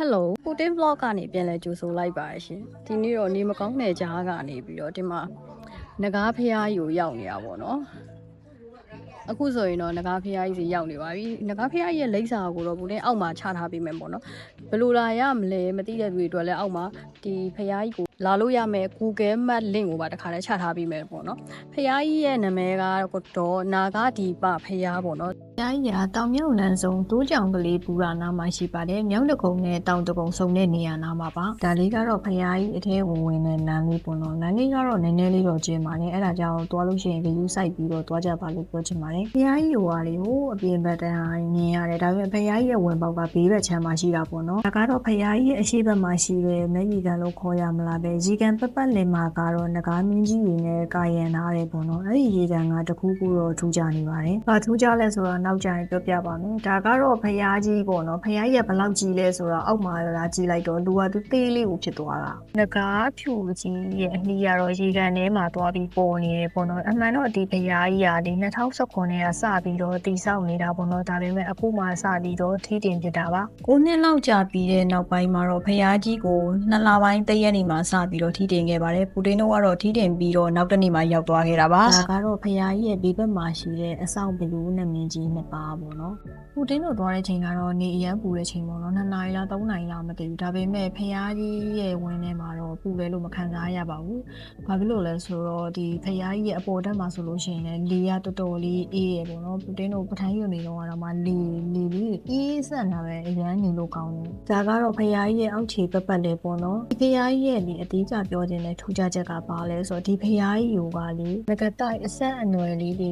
Hello ပူတင် vlog ကနေပြန်လဲကြိုဆိုလိုက်ပါရရှင်ဒီနေ့တော့နေမကောင်းတဲ့ကြားကနေပြီးတော့ဒီမှာနဂါးဖျားကြီးကိုရောက်နေတာပေါ့နော်အခုဆိုရင်တော့နဂါးဖျားကြီးစီရောက်နေပါပြီနဂါးဖျားကြီးရဲ့လိပ်စာကိုတော့ပူတင်အောက်မှာချထားပေးမယ်ပေါ့နော်ဘယ်လိုလာရမလဲမသိတဲ့သူတွေအတွက်လည်းအောက်မှာဒီဖျားကြီးကိုလာလို့ရမယ် Google Map link ကိုပါတခါလဲချထားပေးမယ်ပေါ့နော်ဖျားကြီးရဲ့နာမည်ကတော့နာဂဒီပဖျားပေါ့နော်ဖျားကြီးကတောင်မြောက်လန်းဆုံးတိုးကြောင်ကလေးပူရာနာမှာရှိပါတယ်မြောက်တကုံနဲ့တောင်တကုံစုံတဲ့နေရာနာမှာပါဒါလေးကတော့ဖျားကြီးအထဲဝင်တဲ့လမ်းလေးပေါ့နော်လမ်းလေးကတော့နည်းနည်းလေးတော့ကျင်းပါတယ်အဲ့ဒါကြောင့်သွားလို့ရှိရင် view site ပြီးတော့သွားကြပါလို့ပြောချင်ပါတယ်ဖျားကြီးဟိုဟာလေးကိုအပြင်ဘက်တန်းမြင်ရတယ်ဒါပေမဲ့ဖျားကြီးရဲ့ဝင်ပေါက်ကဘေးဘက်ခြမ်းမှာရှိတာပေါ့နော်ဒါကတော့ဖျားကြီးရဲ့အရှိဘက်မှာရှိတဲ့မျက်ရည်ကန်လို့ခေါ်ရမလားပဲရေကန်ပတ်လင်မှာကတော့ငကားမင်းကြီးတွေနဲ့ကာယံထားတယ်ပေါ့နော်အဲ့ဒီရေကန်ကတခုခုတော့ထူးခြားနေပါတယ်ဘာထူးခြားလဲဆိုတော့နောက်ကျရင်ပြောပြပါမယ်ဒါကတော့ဖျားကြီးပေါ့နော်ဖျားကြီးကဘယ်လောက်ကြီးလဲဆိုတော့အောက်မှာလာကြည့်လိုက်တော့လူကသူသေးလေးကိုဖြစ်သွားတာငကားဖြူကြီးရဲ့အနီးကတော့ရေကန်ထဲမှာသွားပြီးပေါ်နေတယ်ပေါ့နော်အမှန်တော့ဒီဖျားကြီးကဒီ2019ခုနှစ်ကစပြီးတော့တည်ဆောက်နေတာပေါ့နော်ဒါပေမဲ့အခုမှစပြီးတော့ထိတင်ဖြစ်တာပါ9နှစ်လောက်ကြာပြီးတဲ့နောက်ပိုင်းမှာတော့ဖျားကြီးကို2လပိုင်း3ရက်နေမှာစပြီးတော့ထိတင်ခဲ့ပါတယ်ပူတင်တို့ကတော့ထိတင်ပြီးတော့နောက်တစ်နေ့မှရောက်သွားခဲ့တာပါဒါကတော့ဖျားကြီးရဲ့ဘေးဘက်မှာရှိတဲ့အဆောင်ဘလူးနဲ့မင်းကြီးနှစ်ပါးပေါ့နော်ပူတင်တို့သွားတဲ့ချိန်ကတော့နေအရန်ပူတဲ့ချိန်ပေါ့နော်2နာရီလား3နာရီလားမသိဘူးဒါပေမဲ့ဖျားကြီးရဲ့ဝင်းထဲမှာတော့ပူလဲလို့မခံစားရပါဘူးဘာဖြစ်လို့လဲဆိုတော့ဒီဖျားကြီးရဲ့အပေါ်တက်မှာဆိုလို့ရှိရင်လည်းလေကတော်တော်လေးအေးရပေါ့နော်ပူတင်တို့ပထန်းရွနေတော့ကတော့မှလေလေးအေးဆက်လာပဲအရန်နေလို့ကောင်းတယ်ဒါကတော့ဖျားကြီးရဲ့အောက်ခြေပတ်လေပေါ့နော်ဒီဖျားကြီးရဲ့ဒီအသေးချပြောခြင်းနဲ့ထူးခြားချက်ကပါလဲဆိုတော့ဒီဖျားကြီးကိုကလေငကတိုက်အဆက်အနွယ်လေးတွေ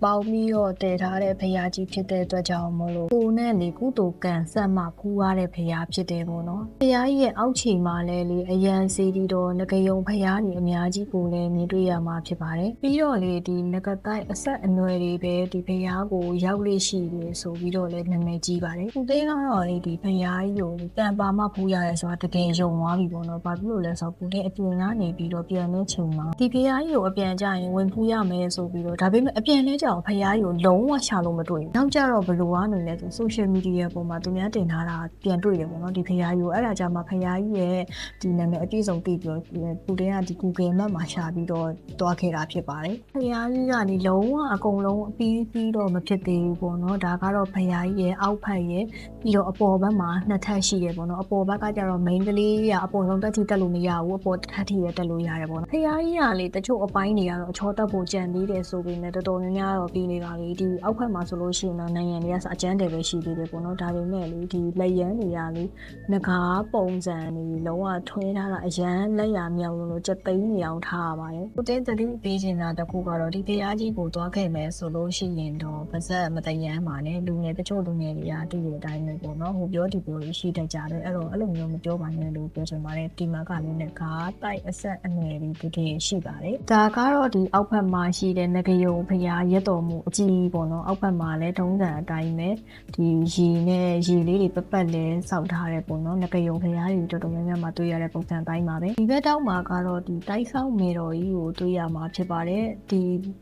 ကပေါင်းပြီးတော့တည်ထားတဲ့ဖျားကြီးဖြစ်တဲ့အတွက်ကြောင့်မလို့ကိုနဲ့လေကုသိုလ်ကံဆက်မှဖူးရတဲ့ဖျားဖြစ်တယ်ပေါ့နော်ဖျားကြီးရဲ့အောက်ခြေမှာလည်းလေအရန်စီတီတော်ငကယုံဖျားကြီးအများကြီးကိုလည်းမြင်တွေ့ရမှာဖြစ်ပါတယ်ပြီးတော့လေဒီငကတိုက်အဆက်အနွယ်တွေပဲဒီဖျားကိုရောက်လေရှိတယ်ဆိုပြီးတော့လည်းနာမည်ကြီးပါတယ်ဦးသိန်းကတော့လေဒီဖျားကြီးကိုတန်ပါမှဖူးရတယ်ဆိုတာတကယ်ယုံသွားပြီပေါ့နော်ဘာဖြစ်လို့လဲဆိုတော့ဦးသိန်းအပြင်ကနေပြီးတော့ပြန်နေချိန်မှာဒီဖျားကြီးကိုအပြန်ကြရင်ဝင်ဖူးရမယ်ဆိုပြီးတော့ဒါပေမဲ့အပြန်လဲကြောင်ဖျားကြီးကိုလုံးဝရှာလို့မတွေ့ဘူးနောက်ကြတော့ဘလို့ကနေလဲဆို social media ပေါ်မှာသူများတင်ထားတာပြန်တွေ့တယ်ပေါ့နော်ဒီဖျားကြီးကိုအဲ့ဒါကြမှာဖျားကြီးရဲ့ဒီနာမည်အပြည့်စုံသိပြီးတော့ဦးသိန်းကဒီ Google Map မှာရှာပြီးတော့တွားခဲ့တာဖြစ်ပါတယ်ဖျားကြီးကနေလုံးဝအကုန်လုံးအပြီးတော့မဖြစ်သေးဘူးပေါ့နော်ဒါကတော့ဖျားကြီးရဲ့အောက်ဖက်ရဲ့ပြီးတော့အပေါ်ဘက်မှာနှစ်ထပ်ရှိတယ်ပေါ့နော်အပေါ်ဘက်ကကျတော့ main ကလေးကအပေါ်ဆုံးတက်ထိတက်လို့မရဘူးအပေါ်တစ်ထပ်ထိပဲတက်လို့ရတယ်ပေါ့နော်ဖျားကြီးကလေတချို့အပိုင်းတွေကတော့အချောတက်ဖို့ကြံသေးတယ်ဆိုပေမဲ့တော်တော်များများတော့ပြီးနေပါပြီဒီအောက်ဖက်မှာဆိုလို့ရှိရင်တော့နိုင်ငံတွေကစအကျန်းတယ်ပဲရှိသေးတယ်ပေါ့နော်ဒါပေမဲ့လေဒီလက်ရန်တွေကလေငကားပုံစံတွေလုံးဝထွင်းထားတာအရန်လက်ရမြောက်လို့ချက်သိမ်းနေအောင်ထားရပါတယ်ကိုတင်းသတိပေးချင်တာတခုကတော့ဒီဖျားကြီးကိုသွားခဲ့မယ်ဆိုလို့ရှိရင်တော့ပါဇက်မတရမ်းပါနဲ့လူငယ်တချို့လူငယ်တွေကတည်တဲ့အတိုင်းပဲပေါ့နော်ဟိုပြောဒီပြောလေးရှိတတ်ကြတယ်အဲ့လိုမျိုးမပြောပါနဲ့လို့ပြောချင်ပါတယ်ဒီမှာကလည်းနဲ့ကားတိုက်အဆက်အငယ်လေးတည်ရှိပါတယ်ဒါကတော့ဒီအောက်ဖက်မှာရှိတဲ့ငကယုံဖျားရက်တော်မူအကြီးပေါ့နော်အောက်ဖက်မှာလည်းထုံးစံအတိုင်းပဲဒီရေနဲ့ရေလေးတွေပတ်လဲစောက်ထားတယ်ပေါ့နော်ငကယုံဖျားတွေတော်တော်များများမှာတွေ့ရတဲ့ပုံစံတိုင်းပါပဲဒီဘက်တောက်မှာကတော့ဒီတိုက်ဆောက်မေတော်ကြီးကိုတွေ့ရမှာဖြစ်ပါတယ်ဒီ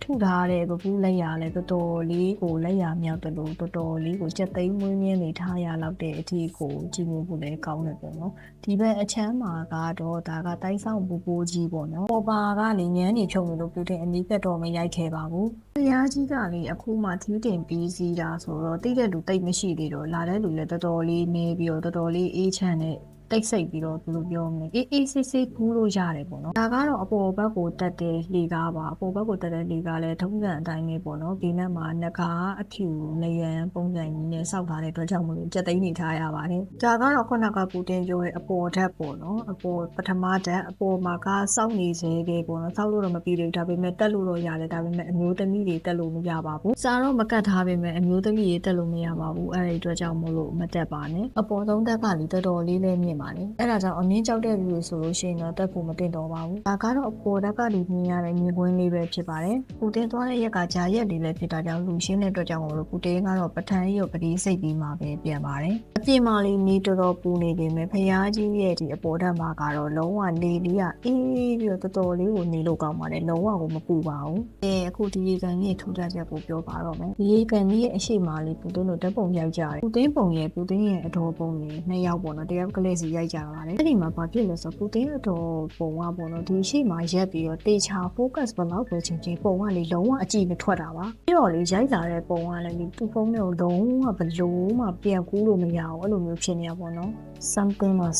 ထုထားတဲ့ပပူးလက်ရလည်းတော်တော်လေးကိုလက်ရမြောက်တယ်လို့တော်တော်လေးကိုစက်သိမ်းမွေးမြင်းနေထားရလောက်တဲ့အထီကိုကြည့်ဖို့လည်းကောင်းတယ်ပေါ့နော်ဒီဘက်အချမ်းမှာကတော့ဒါကတိုက်ဆောက်ပူပူးကြီးပေါ့နော်ပေါ်ပါကလေညမ်းနေဖြုံလို့ပြုတဲ့အနီးသက်တော့မရိုက်ခဲ့ပါဘူးဖျားကြီးကလေအခုမှသီးတင်ပြီးစီးတာဆိုတော့တိတဲ့လူတိတ်မရှိသေးတော့လာတဲ့လူလည်းတော်တော်လေးနေပြီးတော့တော်တော်လေးအေးချမ်းတဲ့တိတ်ဆိတ်ပြီးတော့ဘယ်လိုပြောမလဲအေးဆေးကူးလို့ရတယ်ပေါ့နော်ဒါကတော့အပေါ်ဘက်ကိုတက်တဲ့လေကားပါအပေါ်ဘက်ကိုတက်တဲ့လေကားလည်းထုံးစံအတိုင်းပဲပေါ့နော်ဒီနေ့မှာနဂါအဖြူလျံပုံစံကြီးနဲ့စောက်ထားတဲ့အတွက်ကြောင့်မလို့ကြက်သိမ်းနေထားရပါတယ်ဒါကတော့ခုနကပူတင်ပြောတဲ့အပေါ်ဓာတ်ပေါ့နော်အပေါ်ပထမဓာတ်အပေါ်မှာကစောက်နေစေပဲပေါ့နော်စောက်လို့တော့မပြီးသေးဘူးဒါပေမဲ့တက်လို့တော့ရတယ်ဒါပေမဲ့အမျိုးသမီးတွေတက်လို့မရပါဘူးစာတော့မကတ်ထားပေမဲ့အမျိုးသမီးတွေတက်လို့မရပါဘူးအဲ့ဒီအတွက်ကြောင့်မလို့မတက်ပါနဲ့အပေါ်ဆုံးဓာတ်ကလေတော်တော်လေးလည်းမြင့် ပါလေအဲ့ဒါကြောင့်အမြင့်ကြောက်တဲ့လူတွေဆိုလို့ရှိရင်တော့တက်ဖို့မတင်တော့ပါဘူးဒါကတော့အပေါ်တက်ကဒီမြင်ရတဲ့မြင်ကွင်းလေးပဲဖြစ်ပါတယ်ပူတင်သွားတဲ့ရက်ကဂျာရက်လေးလည်းဖြစ်တာကြောင့်လူရှင်းတဲ့အတွက်ကြောင့်မလို့ပူတင်ကတော့ပထန်ကြီးကိုပတိစိတ်ပြီးမှပဲပြန်ပါတယ်အပြင်မှာလေးနေတော်တော်ပူနေပေမဲ့ဖယားကြီးရဲ့ဒီအပေါ်တက်မှာကတော့လုံးဝနေလေးကအေးပြီးတော့တော်တော်လေးကိုနေလို့ကောင်းပါတယ်လုံးဝကိုမပူပါဘူးအခုဒီရေကန်ကြီးထူထပ်ချက်ကိုပြောပါတော့မယ်ဒီရေကန်ကြီးရဲ့အရှိမလေးပူတင်တို့ဓာတ်ပုံရိုက်ကြတယ်ပူတင်ပုံရဲ့ပူတင်ရဲ့အတော်ပုံတွေနှစ်ယောက်ပေါ့နော်တယောက်ကလေးစီရိုက်ကြပါတယ်အဲ့ဒီမှာဘာဖြစ်လဲဆိုတော့ပူတင်အတော်ပုံကပေါ့နော်ဒီအရှိမရက်ပြီးတော့တေချာ focus ဘလောက်ပဲချင်းချင်းပုံကလေလုံးဝအကြည့်မထွက်တာပါပြီးတော့လေရိုက်လာတဲ့ပုံကလည်းဒီသူ့ဖုန်းနဲ့လုံးဝဘလို့မှပြန်ကူးလို့မရအောင်အဲ့လိုမျိုးဖြစ်နေတာပေါ့နော်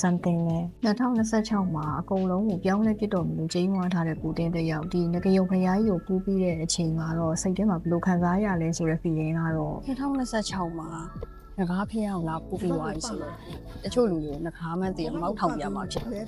something နဲ့2026မှာအကုန်လုံးကိုပြောင်းလဲပြစ်တော့မလို့ကျင်းဝါထားတဲ့ပူတင်တယောက်ဒီငကယုံဖျားကြီးကိုပူးပြီးတဲ့အချိန်မှာတော့စိတ်ထဲမှာဘယ်လိုခံစားရလဲဆိုတဲ့ feeling ကတော့2026မှာငကားဖျားကိုလာပူးပြီးသွားပြီဆိုတော့တချို့လူတွေငကားမှန်းတည်းမောက်ထောင်ပြမှာဖြစ်တယ်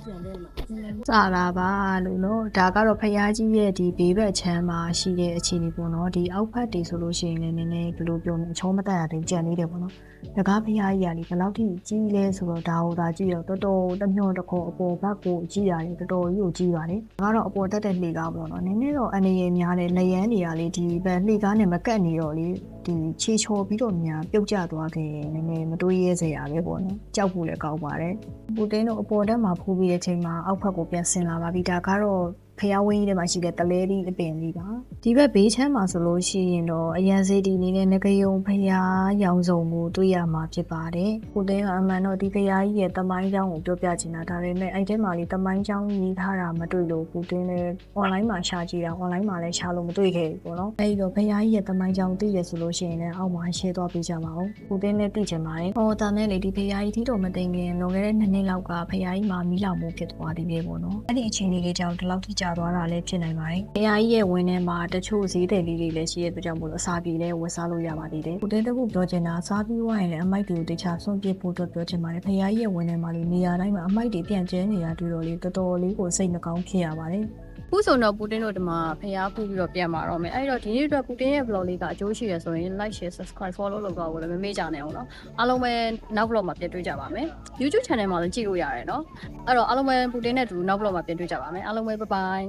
စားတာပါလို့နော်ဒါကတော့ဖျားကြီးရဲ့ဒီဘေးဘက်ချမ်းမှာရှိတဲ့အခြေအနေပေါ့နော်ဒီအောက်ဖက်တွေဆိုလို့ရှိရင်လည်းနည်းနည်းဘယ်လိုပြောမလဲအချောမတက်ရတဲ့ကြံလေးတယ်ပေါ့နော်ငကားဖျားကြီးကလေဘယ်လောက်ထိကြီးလဲဆိုတော့ဒါဟိုဒါကြည့်တော့တော်တော်တညွန့်တခေါ်အပေါ်ဘက်ကိုကြည့်ရတယ်တော်တော်ကြီးကိုကြည့်ပါတယ်ဒါကတော့အပေါ်တက်တဲ့လှေကားပေါ့နော်နည်းနည်းတော့အနေရများတဲ့လက်ရန်တွေကလေဒီဘက်လှေကားနဲ့မကတ်နေတော့လေဒီချေချော်ပြီးတော့များပြုတ်ကျသွားခဲ့ရင်နည်းနည်းမတွေးရဲစရာပဲပေါ့နော်ကြောက်ဖို့လည်းကောင်းပါတယ်ပူတင်တို့အပေါ်တက်မှာဖူးပြီးတဲ့အချိန်မှာအောက်ဖက်ကိုပြန်ဆင်းလာပါပြီဒါကတော့ဖျားဝင်းကြီးထဲမှာရှိတဲ့တလဲလေးအပင်လေးပါဒီဘက်ဘေးချမ်းမှာဆိုလို့ရှိရင်တော့အရန်စေးတီနေတဲ့ငကယုံဖျားရောင်စုံကိုတွေ့ရမှာဖြစ်ပါတယ်ပူတင်ကအမှန်တော့ဒီဖျားကြီးရဲ့တမိုင်းကြောင်းကိုပြောပြချင်တာဒါပေမဲ့အဲ့ထဲမှာလေတမိုင်းကြောင်းရေးထားတာမတွေ့လို့ပူတင်လည်း online မှာရှာကြည့်တာ online မှာလည်းရှာလို့မတွေ့ခဲ့ဘူးပေါ့နော်အဲ့ဒီတော့ဖျားကြီးရဲ့တမိုင်းကြောင်းသိရဆိုလို့ရှိရင်လည်းအောက်မှာ share သွားပေးကြပါဦးပူတင်လည်းသိချင်ပါတယ်ဟောတာနဲ့လေဒီဖျားကြီးထီတော်မသိခင်လွန်ခဲ့တဲ့2နှစ်လောက်ကဖျားကြီးမှာမီးလောင်မှုဖြစ်သွားသေးတယ်ပေါ့နော်အဲ့ဒီအချိန်လေးကြောင့်ဒီလောက်ထိကြာသွားတာလည်းဖြစ်နိုင်ပါတယ်။တရားကြီးရဲ့ဝင်းထဲမှာတချို့ဈေးတယ်လေးတွေလည်းရှိတဲ့အတွက်ကြောင့်မို့လို့အစာပြေလည်းဝယ်စားလို့ရပါသေးတယ်။ကိုတဲတခုပြောချင်တာစားပြီးဝိုင်းရင်လည်းအမိုက်တွေကိုတခြားစွန့်ပစ်ဖို့ပြောချင်ပါတယ်။ဖရားကြီးရဲ့ဝင်းထဲမှာလေနေရာတိုင်းမှာအမိုက်တွေပြန့်ကျဲနေတာတွေ့တော့လေတော်တော်လေးကိုစိတ်မကောင်းဖြစ်ရပါတယ်။ခုဆိုတော့ပူတင်တို့ဒီမှာဖျားပူပြီးတော့ပြန်มาတော့မယ်အဲ့တော့ဒီနေ့အတွက်ပူတင်ရဲ့ vlog လေးကအကျိုးရှိရဆိုရင် like share subscribe follow လုပ်တော့ကိုလည်းမမေ့ကြနဲ့အောင်နော်အားလုံးပဲနောက် vlog မှာပြန်တွေ့ကြပါမယ် YouTube channel မှာလည်းကြည့်လို့ရတယ်နော်အဲ့တော့အားလုံးပဲပူတင်နဲ့တူနောက် vlog မှာပြန်တွေ့ကြပါမယ်အားလုံးပဲ bye bye